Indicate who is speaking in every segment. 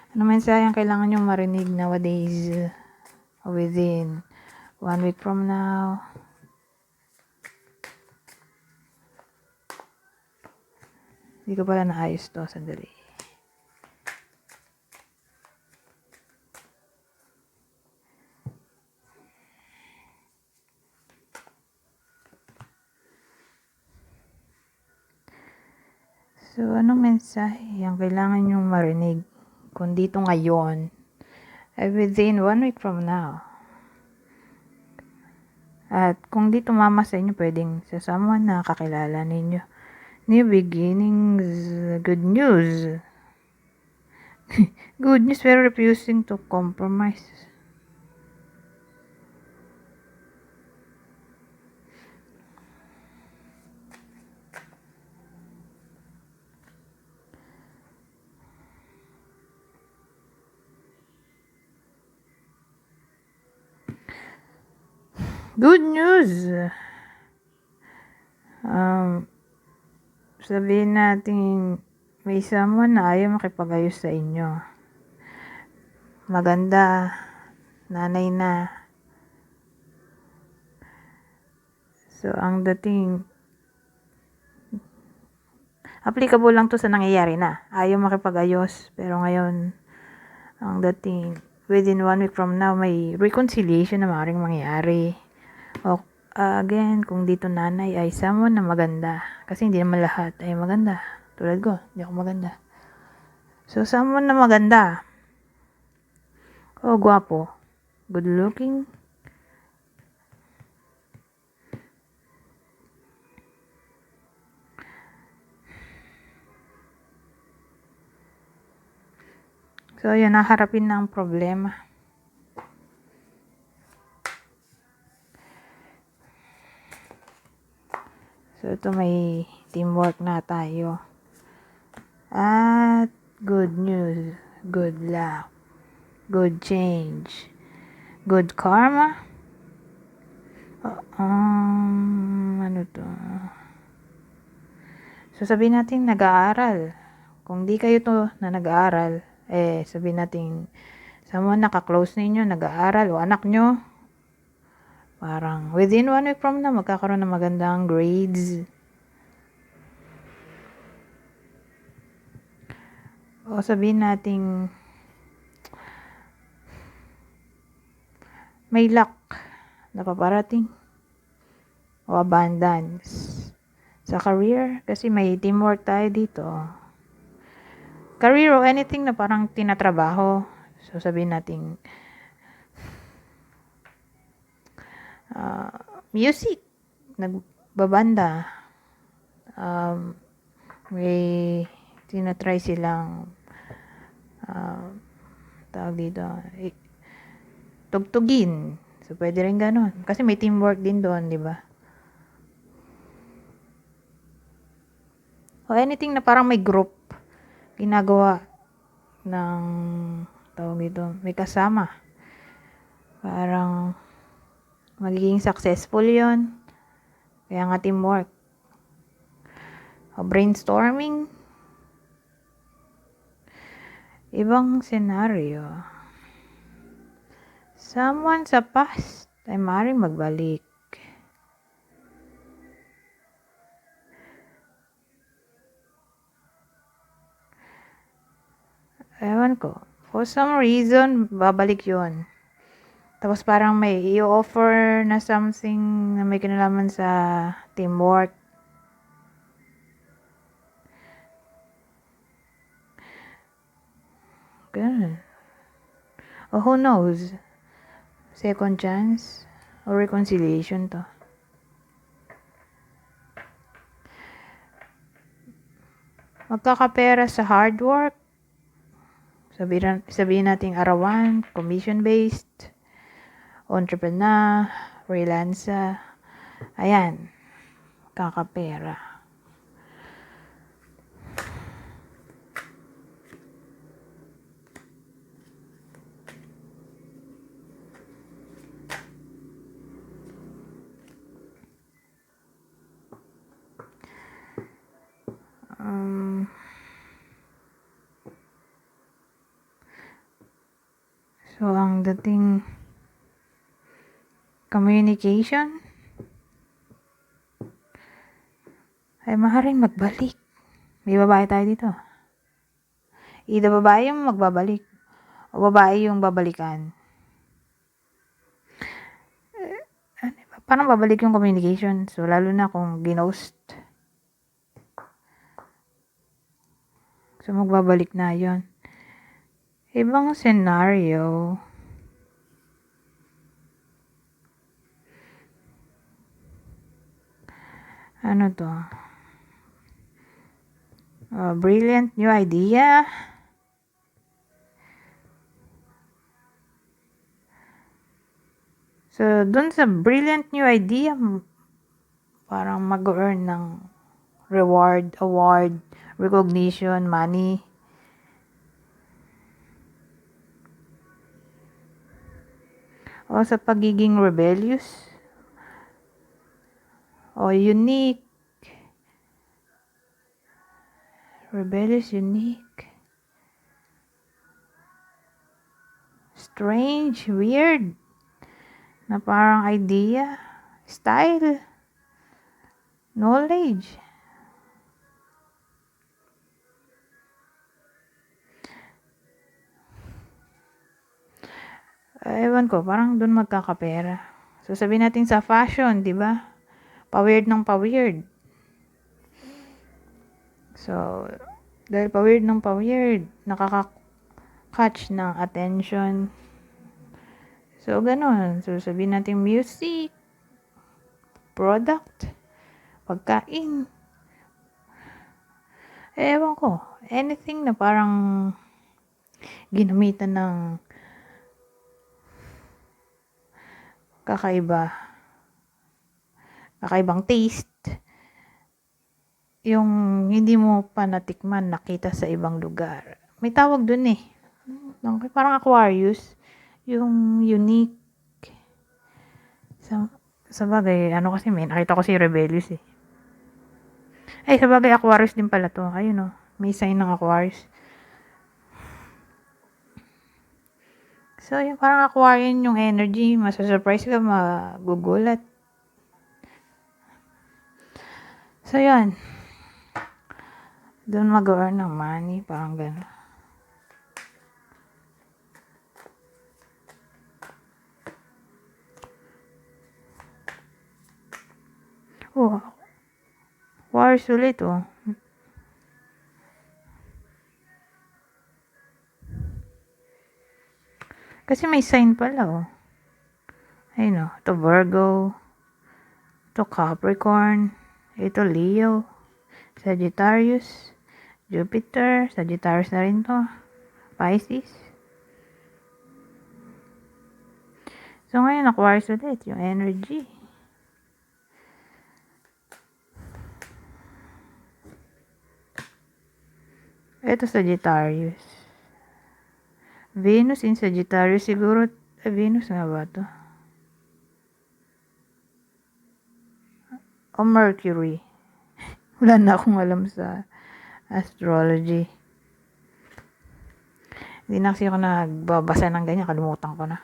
Speaker 1: Ano mensahe ang kailangan nyong marinig nowadays within 1 week from now? Hindi ko pala naayos to. Sandali. So, anong mensahe ang kailangan nyong marinig kung dito ngayon ay within 1 week from now? At kung di tumama sa inyo, pwedeng sa someone na kakilala ninyo. New beginnings, good news. Good news pero refusing to compromise. Good news. Sabihin natin may someone na ayaw makipag-ayos sa inyo. Maganda, nanay na. So, ang dating, applicable lang to sa nangyayari na. Ayaw makipag-ayos, pero ngayon, ang dating, within 1 week from now, may reconciliation na maaaring mangyari. O, again, kung dito nanay ay someone na maganda. Kasi hindi naman lahat ay maganda. Tulad ko, hindi ako maganda. So, someone na maganda. O, gwapo. Good looking. So, yun, naharapin na ang problema. So, ito may teamwork na tayo. At good news, good luck, good change, good karma. Ano to? So, sabihin natin nag-aaral. Kung di kayo to na nag-aaral, sabihin natin someone naka-close ninyo, nag-aaral, o anak nyo, parang within 1 week from now, magkakaroon ng magandang grades. O sabihin natin may luck na paparating o abundance sa career kasi may teamwork tayo dito. Career o anything na parang tinatrabaho. So sabihin natin music, nagbabanda, may tinatry silang tawag dito, tugtugin. So, pwede rin ganun. Kasi may teamwork din doon, di ba? O anything na parang may group ginagawa ng tawag dito, may kasama. Parang magiging successful yon. Kaya nga teamwork. O brainstorming. Ibang senaryo. Someone sa past ay maaaring magbalik. Ewan ko. For some reason, babalik yon. Tapos parang may i-offer na something na may kinalaman sa teamwork. Ganun. O who knows? Second chance or reconciliation to. Magkakapera sa hard work. Sabihin natin arawan, commission-based, entrepreneur, freelancer. Ayan, kakapera. So, ang dating communication ay maaaring magbalik. May babae tayo dito. Either babae yung magbabalik o babae yung babalikan. Parang babalik yung communication. So, lalo na kung ginost. So, magbabalik na yon. Ibang scenario. Ano to? Brilliant new idea. So, dun sa brilliant new idea, parang mag-earn ng reward, award, recognition, money. O sa pagiging rebellious o unique. Rebellious, unique. Strange, weird. Na parang idea, style, knowledge. Ewan ko, parang dun magkakapera. So, sabihin natin sa fashion, di ba? Pa-weird ng pa-weird. So, dahil pa-weird ng pa-weird, nakaka-catch ng attention. So, ganun. So, sabihin natin music, product, pagkain. Ewan ko. Anything na parang ginamitan ng kakaibang taste. Yung hindi mo pa natikman, nakita sa ibang lugar. May tawag dun eh. Parang Aquarius. Yung unique. Sa bagay, ano kasi nakita ko si Rebellious eh. Ay, sa bagay, Aquarius din pala to. Ayun oh, may sign ng Aquarius. So, yung parang Aquarian yung energy, masasurprise ka, magugulat. So, yun. Doon mag-earn ng money, parang gano'n. Oh, Aquarius ulit oh. Kasi may sign pala oh. Ayun oh, ito Virgo, ito Capricorn, ito Leo, Sagittarius, Jupiter, Sagittarius na rin to, Pisces. So ngayon Aquarius ulit yung energy. Ito Sagittarius. Venus in Sagittarius siguro. Venus nga ba to? O Mercury. Wala na akong alam sa astrology. Hindi na kasi ako nagbabasa ng ganyan. Kalimutan ko na.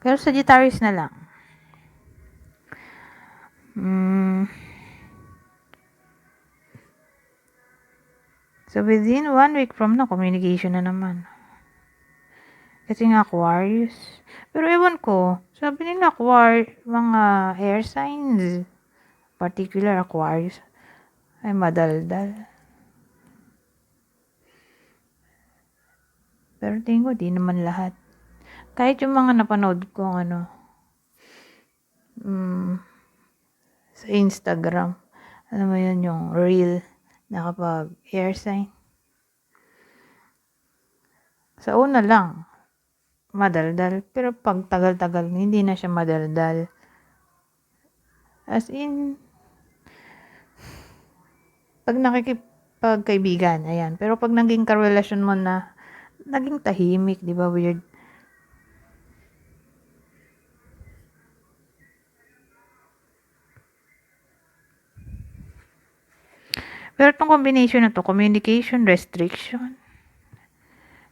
Speaker 1: Pero Sagittarius na lang. So, within 1 week from now, communication na naman. Kasi nga Aquarius. Pero ewan ko, sabi nila mga air signs, particular Aquarius, ay madaldal. Pero tingin ko, di naman lahat. Kahit yung mga napanood ko, sa Instagram, alam mo yun, yung reel, na kapag air sign. Sa una lang, madaldal. Pero pag tagal-tagal, hindi na siya madaldal. As in, pag nakikipagkaibigan, ayan. Pero pag naging karelasyon mo na, naging tahimik, di ba? Weird. Pero itong combination na to, communication restriction,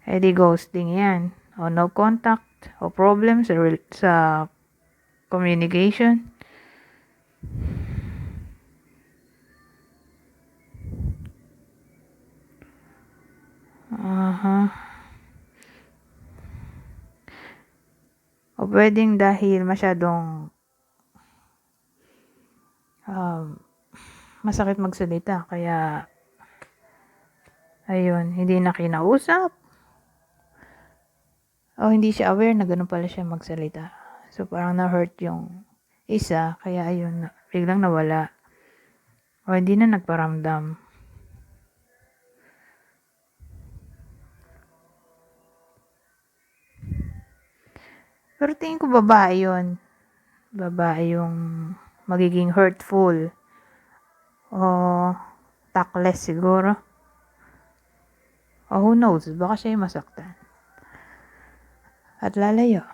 Speaker 1: di ghosting yan. o no contact o problems sa communication. O pwedeng dahil masyadong masakit magsalita, kaya ayun, hindi na kinausap o hindi siya aware na ganun pala siya magsalita. So parang na-hurt yung isa, kaya ayun, biglang nawala o hindi na nagparamdam. Pero tingin ko babae yun. Babae yung magiging hurtful o tactless siguro. O who knows, baka siya yung masaktan at lalayo.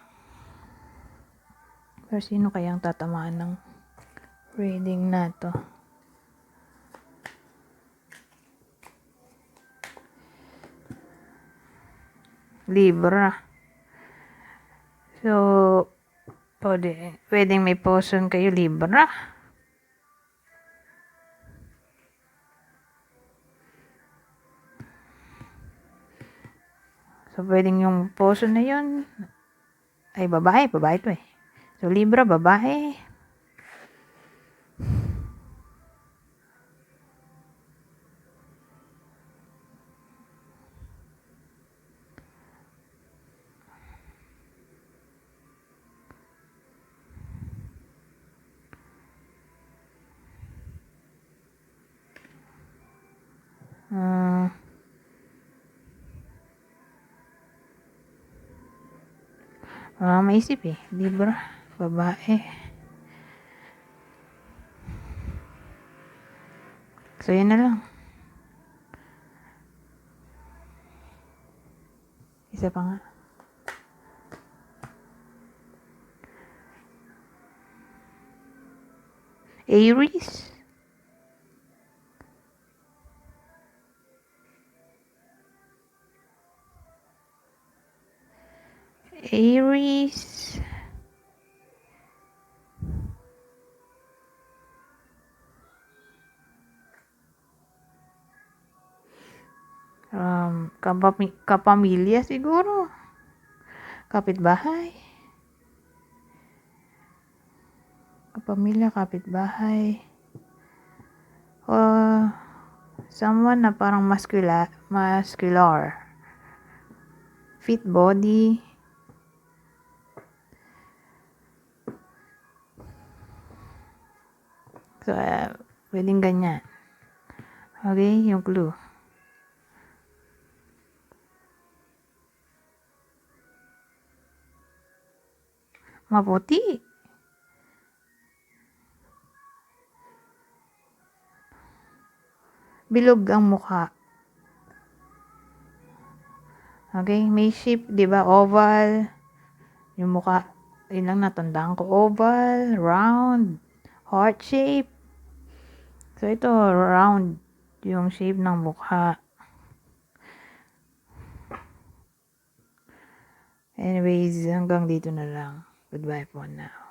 Speaker 1: Pero sino kayang tatamaan ng reading na to? Libra. So, pwedeng may person kayo, Libra. So, pwedeng yung person na yun ay babae to eh. So, Libra, babae. Maisip eh. Libra, babae. So, yun na lang. Isa pa nga. Aries. Aries. Kapamilya siguro. Kapitbahay. Kapamilya, kapitbahay. Someone na parang muscular. Fit body. So, pwedeng ganyan. Okay, yung clue. Maputi. Bilog ang mukha. Okay, may shape, 'di ba? Oval. Yung mukha, yun lang natandaan ko. Oval, round, heart shape. So, ito, round yung shape ng mukha. Anyways, hanggang dito na lang. Goodbye for now.